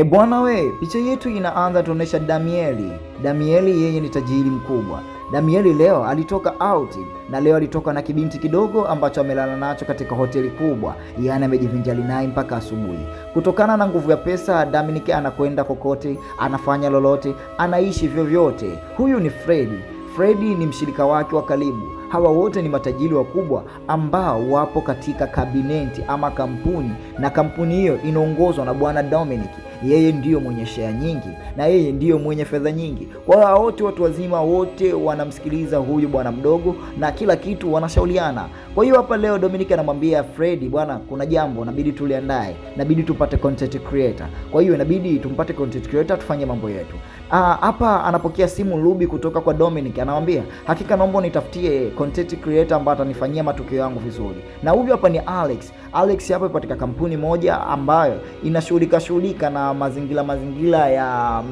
Bwana we, picha yetu inaanza tuonesha Damieli. Damieli yeye ni tajiri mkubwa. Damieli leo alitoka out na leo alitoka na kibinti kidogo ambacho amelala nacho katika hoteli kubwa, yaani amejivinjari naye mpaka asubuhi. Kutokana na nguvu ya pesa, Dominic anakwenda kokote, anafanya lolote, anaishi vyovyote. Huyu ni Freddy. Freddy ni mshirika wake wa karibu. Hawa wote ni matajiri wakubwa ambao wapo katika kabineti ama kampuni, na kampuni hiyo inaongozwa na bwana Dominic. Yeye ndiyo mwenye share nyingi na yeye ndiyo mwenye fedha nyingi. Kwa hiyo wote watu wazima wote wanamsikiliza huyu bwana mdogo na kila kitu wanashauriana. Kwa hiyo hapa leo Dominic anamwambia Freddy, bwana, kuna jambo inabidi tuliandae, inabidi tupate content creator. Kwa hiyo inabidi tumpate content creator tufanye mambo yetu. Hapa anapokea simu Ruby kutoka kwa Dominic, anamwambia hakika naomba nitafutie content creator ambaye atanifanyia matukio yangu vizuri. Na huyu hapa ni Alex. Alex hapa katika kampuni moja ambayo inashughulika na mazingira ya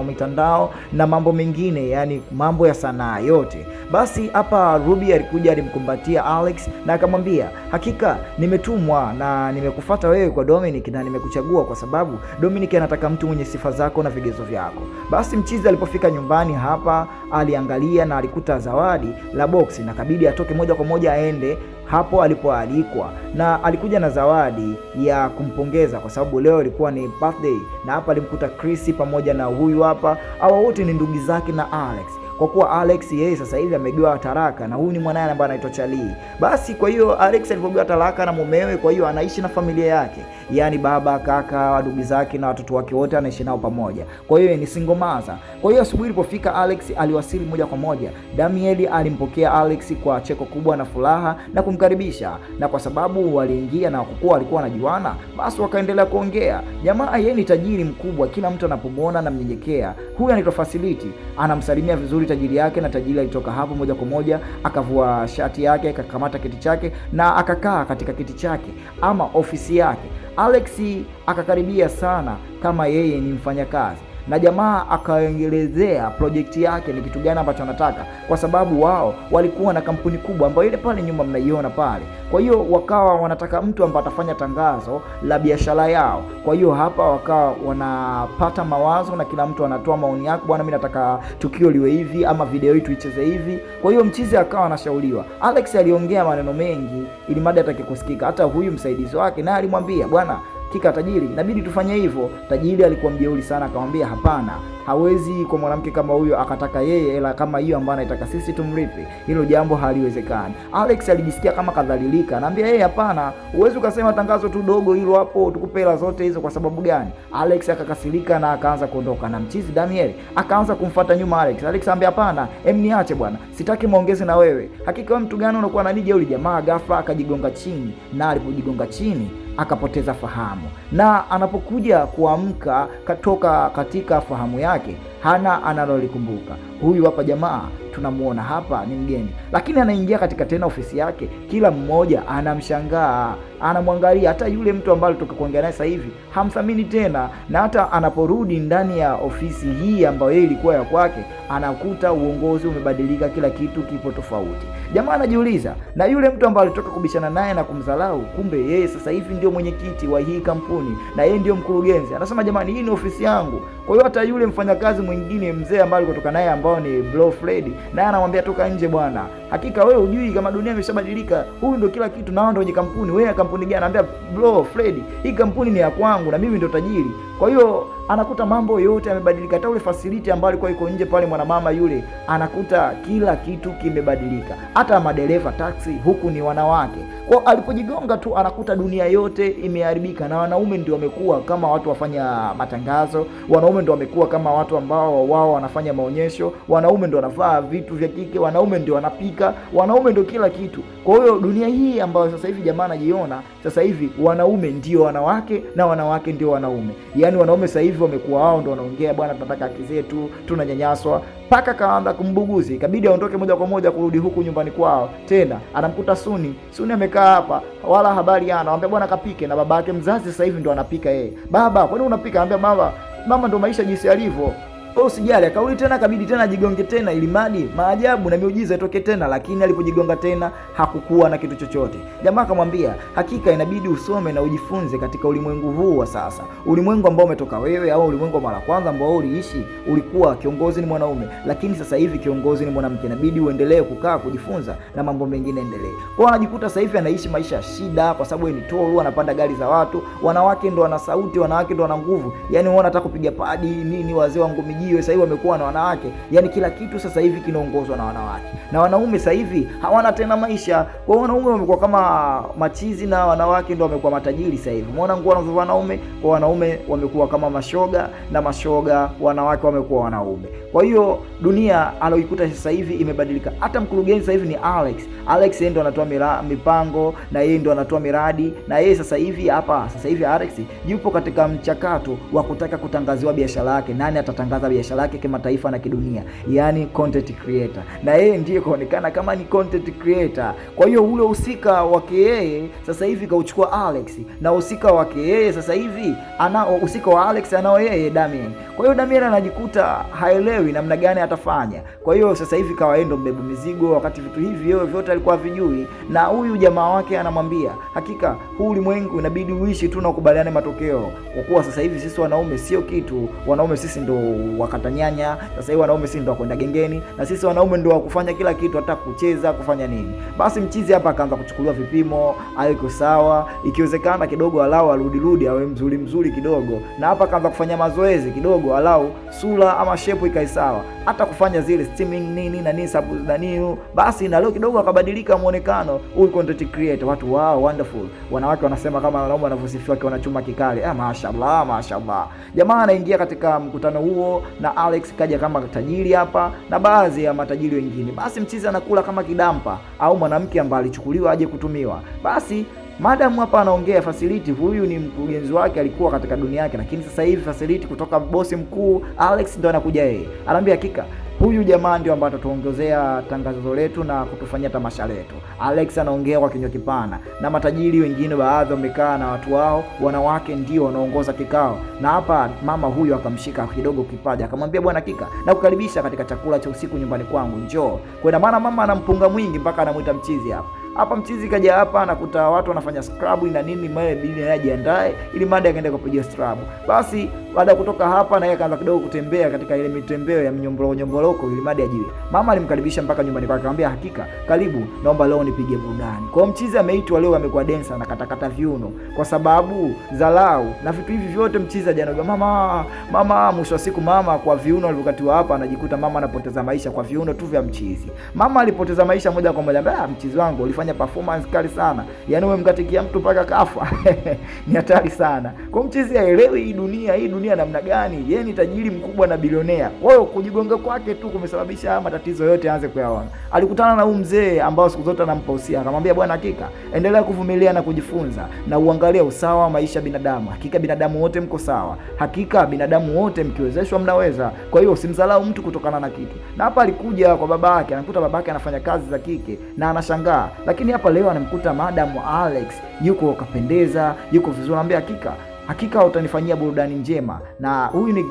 mitandao na mambo mengine, yani mambo ya sanaa yote. Basi hapa Ruby alikuja alimkumbatia Alex na akamwambia, hakika nimetumwa na nimekufuata wewe kwa Dominic na nimekuchagua kwa sababu Dominic anataka mtu mwenye sifa zako na vigezo vyako. Basi mchizi alipofika nyumbani hapa aliangalia na alikuta zawadi la boksi na kabidi atoke moja kwa moja aende hapo alipoalikwa, na alikuja na zawadi ya kumpongeza kwa sababu leo ilikuwa ni birthday, na hapa alimkuta Chris pamoja na huyu hapa. Hawa wote ni ndugu zake na Alex, kwa kuwa Alex yeye sasa hivi amegewa talaka na huyu ni mwanae ambaye anaitwa Charlie. Basi kwa hiyo Alex alipogewa talaka na mumewe, kwa hiyo anaishi na familia yake, yaani baba, kaka, ndugu zake na watoto wake wote anaishi nao pamoja. Kwa hiyo ni single mother. Kwa hiyo asubuhi ilipofika Alex aliwasili moja kwa moja. Damieli alimpokea Alex kwa cheko kubwa na furaha na kumkaribisha, na kwa sababu waliingia na kwa kuwa walikuwa wanajuana, basi wakaendelea kuongea. Jamaa yeye ni tajiri mkubwa, kila mtu anapomwona anamnyenyekea. Huyu anaitwa Facility, anamsalimia vizuri tajiri yake, na tajiri alitoka hapo moja kwa moja akavua shati yake, akakamata kiti chake na akakaa katika kiti chake ama ofisi yake. Alex akakaribia sana kama yeye ni mfanyakazi, na jamaa akaongelezea project yake ni kitu gani ambacho anataka, kwa sababu wao walikuwa na kampuni kubwa ambayo ile pale nyuma mnaiona pale. Kwa hiyo wakawa wanataka mtu ambaye atafanya tangazo la biashara yao. Kwa hiyo hapa wakawa wanapata mawazo na kila mtu anatoa maoni yake, bwana, mimi nataka tukio liwe hivi ama video hii tuicheze hivi. Kwa hiyo mchizi akawa anashauriwa. Alex aliongea maneno mengi ili mada atake kusikika. Hata huyu msaidizi wake naye alimwambia, bwana, kika tajiri, inabidi tufanye hivyo. Tajiri alikuwa mjeuri sana, akamwambia hapana, hawezi kwa mwanamke kama huyo akataka yeye hela kama hiyo ambayo anaitaka sisi tumlipe. Hilo jambo haliwezekani. Alex alijisikia kama kadhalilika, anambia yeye hapana, huwezi ukasema tangazo tu dogo hilo hapo tukupe hela zote hizo kwa sababu gani? Alex akakasirika na akaanza kuondoka, na mchizi Damiel akaanza kumfuata nyuma Alex. Alex anambia hapana, niache bwana, sitaki maongezi na wewe. Hakika wewe mtu gani unakuwa na nini? Yule jamaa ghafla akajigonga chini, na alipojigonga chini akapoteza fahamu, na anapokuja kuamka katoka katika fahamu yake hana analolikumbuka. Huyu hapa jamaa tunamuona hapa ni mgeni, lakini anaingia katika tena ofisi yake, kila mmoja anamshangaa, anamwangalia. Hata yule mtu ambaye alitoka kuongea naye sasa hivi hamthamini tena, na hata anaporudi ndani ya ofisi hii ambayo yeye ilikuwa ya kwake, anakuta uongozi umebadilika, kila kitu kipo tofauti. Jamaa anajiuliza, na yule mtu ambaye alitoka kubishana naye na kumdharau, kumbe yeye sasa hivi ndio mwenyekiti wa hii kampuni na yeye ndio mkurugenzi. Anasema jamani, hii ni ofisi yangu. Kwa hiyo hata yule mfanyakazi mwingine mzee ambaye alikutoka naye ambao ni Bro Freddy, naye anamwambia toka nje bwana, hakika wewe hujui kama dunia imeshabadilika, huyu ndio kila kitu na wao ndio wenye kampuni. Wewe kampuni gani? Anambia Bro Freddy, hii kampuni ni ya kwangu na mimi ndio tajiri. Kwa hiyo anakuta mambo yote yamebadilika. Hata ule Facility ambaye alikuwa yuko nje pale, mwanamama yule, anakuta kila kitu kimebadilika. Hata madereva taxi huku ni wanawake. Kwa alipojigonga tu anakuta dunia yote imeharibika, na wanaume ndio wamekuwa kama watu wafanya matangazo, wanaume ndio wamekuwa kama watu ambao wao wanafanya maonyesho, wanaume ndio wanavaa vitu vya kike, wanaume ndio wanapika, wanaume ndio kila kitu. Kwa hiyo dunia hii ambayo sasa hivi jamaa anajiona sasa hivi wanaume ndio wanawake na wanawake ndio wanaume. Yaani wanaume sasa hivi wamekuwa wao ndio wanaongea, bwana, tunataka haki zetu, tunanyanyaswa. Paka kaanza kumbuguzi, ikabidi aondoke moja kwa moja kurudi huku nyumbani kwao. Tena anamkuta Suni amekaa hapa, wala habari yana. Anamwambia bwana kapike, na baba yake mzazi sasa hivi ndio anapika yeye. Baba, kwa nini unapika? Anambia mama ndio maisha jinsi yalivyo. Kwa usijali, akarudi tena, kabidi tena ajigonge tena, ili madi maajabu na miujiza itoke tena, lakini alipojigonga tena hakukuwa na kitu chochote. Jamaa akamwambia, hakika inabidi usome na ujifunze katika ulimwengu huu wa sasa, ulimwengu ambao umetoka wewe, au ulimwengu wa mara kwanza ambao uliishi, ulikuwa kiongozi ni mwanaume, lakini sasa hivi kiongozi ni mwanamke. Inabidi uendelee kukaa kujifunza na mambo mengine endelee. Kwa anajikuta sasa hivi anaishi maisha ya shida, kwa sababu ni toru, anapanda gari za watu, wanawake ndo wana sauti, wanawake ndo wana nguvu. Yani unaona hata kupiga padi nini, wazee wa Ngomijio sasa hivi wamekuwa na wanawake. Yani kila kitu sasa hivi kinaongozwa na wanawake. Na wanaume sasa hivi hawana tena maisha. Kwa wanaume wamekuwa kama machizi na wanawake ndo wamekuwa matajiri sasa hivi. Umeona nguo wanazovaa wanaume, kwa wanaume wamekuwa kama mashoga, na mashoga wanawake wamekuwa wanaume. Kwa hiyo dunia aloikuta sasa hivi imebadilika. Hata mkurugenzi sasa hivi ni Alex. Alex yeye ndo anatoa mipango, na yeye ndo anatoa miradi, na yeye sasa hivi Alex yupo katika mchakato wa kutaka kutangaziwa biashara yake. Nani atatangaza biashara yake kimataifa na kidunia? Yani content creator. Na yeye ndiye kaonekana kama ni content creator. Kwa hiyo ule usika wake yeye sasa hivi kauchukua Alex, na usika wake yeye sasa hivi usika wa Alex anao yeye Damien. Kwa hiyo Damien anajikuta haelewi namna gani atafanya. Kwa hiyo sasa hivi kawa ndo mbeba mizigo, wakati vitu hivi vyote alikuwa vijui. Na huyu jamaa wake anamwambia, hakika huu ulimwengu inabidi uishi tu na ukubaliane matokeo, kwa kuwa sasa hivi sisi wanaume sio kitu. Wanaume sisi ndo wakata nyanya, sasa hivi wanaume sisi ndo wakwenda gengeni, na sisi wanaume ndo wakufanya kila kitu, hata kucheza, kufanya nini. Basi mchizi hapa akaanza kuchukuliwa vipimo, aliko sawa, ikiwezekana kidogo alau arudi awe mzuri kidogo, na hapa akaanza kufanya mazoezi kidogo, alau sura ama shape ikae sawa, hata kufanya zile steaming nini na nini sabu na nini. Basi na leo kidogo akabadilika muonekano. Huyu content creator, watu wao wonderful, wanawake wanasema kama wanaume wanavyosifiwa kwa chuma kikali. Mashallah. Jamaa anaingia katika mkutano huo, na Alex kaja kama tajiri hapa na baadhi ya matajiri wengine. Basi mchizi anakula kama kidampa, au mwanamke ambaye alichukuliwa aje kutumiwa. Basi madam hapa anaongea facility, huyu ni mkurugenzi wake, alikuwa katika dunia yake, lakini sasa hivi facility kutoka bosi mkuu Alex ndo anakuja yeye. Anaambia hakika huyu jamaa ndio ambaye atatuongezea tangazo letu na kutufanyia tamasha letu. Alex anaongea kwa kinywa kipana, na matajiri wengine baadhi wamekaa na watu wao, wanawake ndio wanaongoza kikao. Na hapa mama huyu akamshika kidogo kipaja, akamwambia, bwana hakika na kukaribisha katika chakula cha usiku nyumbani kwangu, njoo. Kwa maana mama anampunga mwingi mpaka anamuita mchizi hapa mchizi kaja hapa, anakuta watu wanafanya scrub na nini, mwe bidii anajiandae ili mada akaenda kupiga scrub. Basi baada ya kutoka hapa, na yeye akaanza kidogo kutembea katika ile mitembeo ya nyomboloko ili mada ajiwe. Mama alimkaribisha mpaka nyumbani kwake, akamwambia hakika karibu, naomba leo nipige burudani. Kwa mchizi ameitwa leo, amekuwa dancer na katakata viuno kwa sababu zalau na vitu hivi vyote. Mchizi ajanaga mama, mwisho wa siku mama kwa viuno alivyokatiwa hapa, anajikuta mama anapoteza maisha kwa viuno tu vya mchizi. Mama alipoteza maisha moja kwa moja. Mchizi wangu ulifanya performance kali sana, yani wewe mkatikia mtu mpaka kafa. Ni hatari sana. Kwa mchizi haelewi hii dunia namna gani. Yeye ni tajiri mkubwa na bilionea. Kwa hiyo kujigonga kwake tu kumesababisha matatizo yote aanze kuyaona. Alikutana na huyu mzee ambao siku zote anampa usia, akamwambia, bwana hakika endelea kuvumilia na kujifunza na uangalie usawa wa maisha binadamu. Hakika binadamu wote mko sawa. Hakika binadamu wote mkiwezeshwa mnaweza. Kwa hiyo usimdharau mtu kutokana na kitu. Na hapa alikuja kwa babake, anakuta babake anafanya kazi za kike na anashangaa. Lakini hapa leo anamkuta Madam Alex yuko kapendeza, yuko vizuri. Anambia hakika utanifanyia burudani njema. Na huyu ni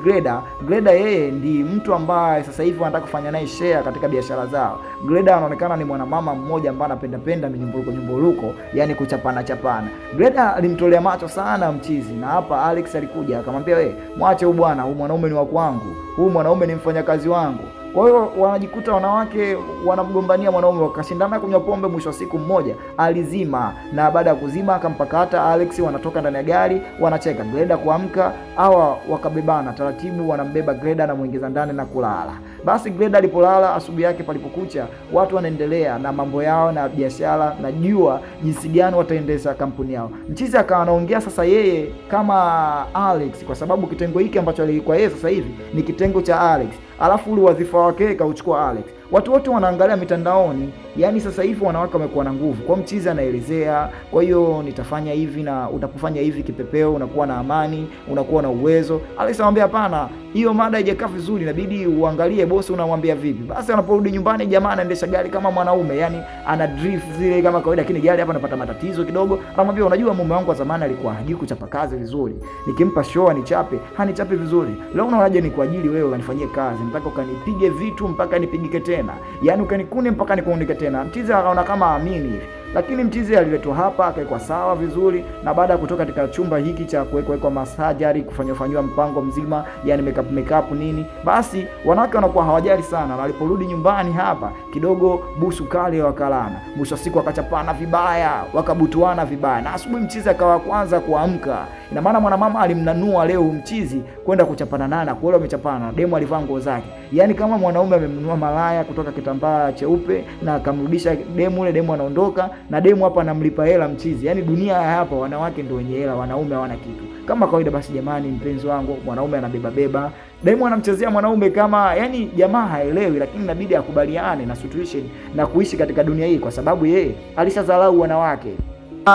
Greda yeye ndi mtu ambaye sasa hivi wanataka kufanya naye share katika biashara zao. Greda anaonekana ni mwanamama mmoja ambaye anapenda nyumbuluko, yani kuchapana. Greda alimtolea macho sana mchizi, na hapa Alex alikuja akamwambia, wewe mwache huyu bwana, huyu mwanaume ni wa kwangu, huyu mwanaume ni mfanyakazi wangu. Kwa hiyo wanajikuta wanawake wanamgombania mwanaume, wakashindana kunywa pombe. Mwisho wa siku mmoja alizima, na baada ya kuzima akampakata Alex. Wanatoka ndani ya gari wanacheka. Greda kuamka, hawa wakabebana taratibu, wanambeba Greda na muingiza ndani na kulala. Basi Greda alipolala, asubuhi yake palipokucha, watu wanaendelea na mambo yao na biashara, na jua jinsi gani wataendesha kampuni yao. Mchizi akawa anaongea sasa yeye kama Alex, kwa sababu kitengo hiki ambacho alikuwa yeye sasa hivi ni kitengo cha Alex. Alafu ule wadhifa wake kauchukua Alex. Watu wote wanaangalia mitandaoni, yani sasa hivi wanawake wamekuwa na nguvu. Kwa mchizi anaelezea, kwa hiyo nitafanya hivi na utapofanya hivi kipepeo unakuwa na amani, unakuwa na uwezo. Alex anamwambia hapana, hiyo mada haijakaa vizuri, inabidi uangalie bosi unamwambia vipi. Basi anaporudi nyumbani jamaa anaendesha gari kama mwanaume, yani ana drift zile kama kawaida, lakini gari hapa anapata matatizo kidogo. Anamwambia unajua mume wangu wa zamani alikuwa hajui kuchapa kazi vizuri. Nikimpa show anichape, hanichape vizuri. Leo unaje ni kwa ajili wewe unanifanyia kazi, mpaka ukanipige vitu mpaka nipigike tena. Yani ukanikune mpaka nikuunike tena. Mchizi akaona kama amini hivi. Lakini mchizi aliletwa hapa akawekwa sawa vizuri, na baada ya kutoka katika chumba hiki cha kuwekwa masajari, kufanywa mpango mzima, yani makeup nini, basi wanawake wanakuwa hawajali sana. Na waliporudi nyumbani hapa kidogo busu kale wakalana. Mwisho siku wakachapana vibaya, wakabutuana vibaya. Na asubuhi mchizi akawa kwanza kuamka. Ina maana mwanamama alimnanua leo mchizi kwenda kuchapana naye, na kweli wamechapana. Demu alivaa nguo zake. Yani kama mwanaume amemnunua malaya kutoka kitambaa cheupe na akamrudisha demu, ile demu anaondoka na demu hapa anamlipa hela mchizi. Yani dunia hapa wanawake ndio wenye hela, wanaume hawana kitu. Kama kawaida basi jamani, mpenzi wangu, mwanaume anabeba, demu anamchezea mwanaume kama, yani jamaa haelewi, lakini inabidi akubaliane na situation na kuishi katika dunia hii, kwa sababu yeye alishadharau wanawake.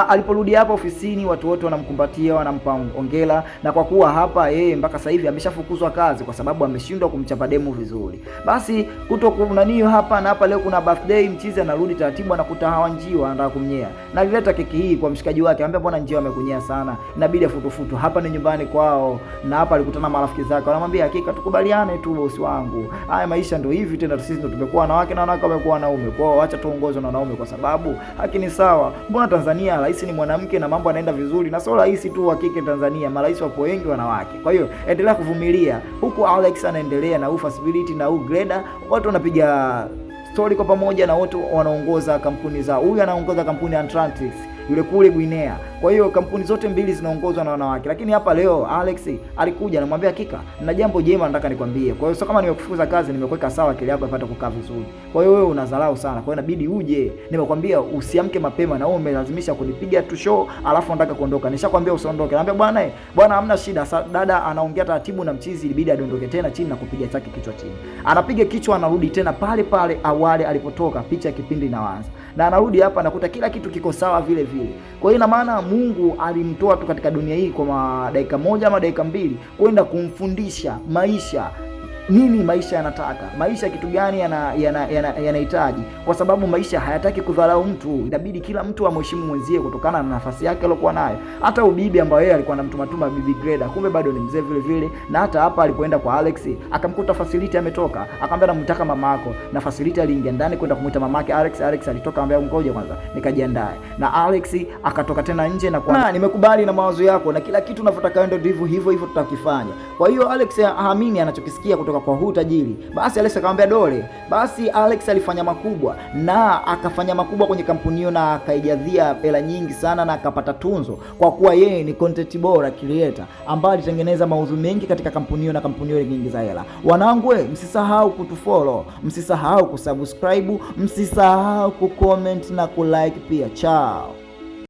Aliporudi hapa ofisini watu wote wanamkumbatia, wanampa hongera, na kwa kuwa hapa yeye mpaka sasa hivi ameshafukuzwa kazi kwa sababu ameshindwa kumchapa demu vizuri. Basi kutokunaniyo hapa na hapa, leo kuna birthday, mchizi anarudi taratibu, anakuta hawa njiwa anataka kumnyea. Na alileta keki hii kwa mshikaji wake, anambia mbona njiwa amekunyea sana, inabidi afutufutu. Hapa ni nyumbani kwao, na hapa alikutana na marafiki zake, wanamwambia hakika tukubaliane tu bosi wangu, haya maisha ndio hivi tena, sisi ndio tumekuwa wanawake na wanawake wamekuwa wanaume, kwa hiyo acha tuongozwe na wanaume kwa sababu haki ni sawa. Mbona Tanzania rais ni mwanamke na mambo yanaenda vizuri, na sio rais tu wa kike Tanzania, marais wapo wengi wanawake. Kwa hiyo endelea kuvumilia. Huku Alex anaendelea na Ufacility na Greda, watu wanapiga story kwa pamoja, na wote wanaongoza kampuni zao. Huyu anaongoza kampuni ya Atlantis, yule kule Guinea. Kwa hiyo kampuni zote mbili zinaongozwa na wanawake. Lakini hapa leo Alex alikuja anamwambia hakika na jambo jema nataka nikwambie. Kwa hiyo sio kama nimekufukuza kazi, nimekuweka sawa kile hapo apate kukaa vizuri. Kwa hiyo wewe unadharau sana. Kwa hiyo inabidi uje. Nimekwambia usiamke mapema, na wewe umelazimisha kunipiga tu show alafu nataka kuondoka. Nishakwambia usiondoke. Anambia bwana hamna shida. Dada anaongea taratibu na mchizi, ilibidi adondoke tena chini na kupiga chake kichwa chini. Anapiga kichwa, anarudi tena pale pale awali alipotoka, picha kipindi inaanza. Na anarudi hapa anakuta kila kitu kiko sawa vile vile. Kwa hiyo ina maana Mungu alimtoa tu katika dunia hii kwa dakika moja ama dakika mbili kwenda kumfundisha maisha. Nini maisha yanataka, maisha kitu gani yanahitaji, kwa sababu maisha hayataki kudharau mtu. Inabidi kila mtu amheshimu mwenzie kutokana na nafasi yake aliyokuwa nayo. Hata ubibi ambao yeye alikuwa anamtumatuma bibi Greda, kumbe bado ni mzee vile vile. Na hata hapa alipoenda kwa Alex akamkuta Facility ametoka, akamwambia namtaka mamako, na Facility aliingia ndani kwenda kumuita mamake Alex. Alex alitoka akamwambia ngoja kwanza nikajiandae, na Alex akatoka tena nje na kwa nimekubali na mawazo yako na kila kitu unavyotaka ndio hivyo tutakifanya. Kwa hiyo Alex haamini anachokisikia kutoka kwa huu tajiri. Basi Alex akamwambia dole. Basi Alex alifanya makubwa, na akafanya makubwa kwenye kampuni hiyo, na akaijadhia hela nyingi sana, na akapata tunzo kwa kuwa yeye ni content bora creator ambaye alitengeneza maudhui mengi katika kampuni hiyo, na kampuni hiyo iliingiza hela. Wanangu, msisahau kutufollow, msisahau kusubscribe, msisahau kucomment na kulike pia. Ciao.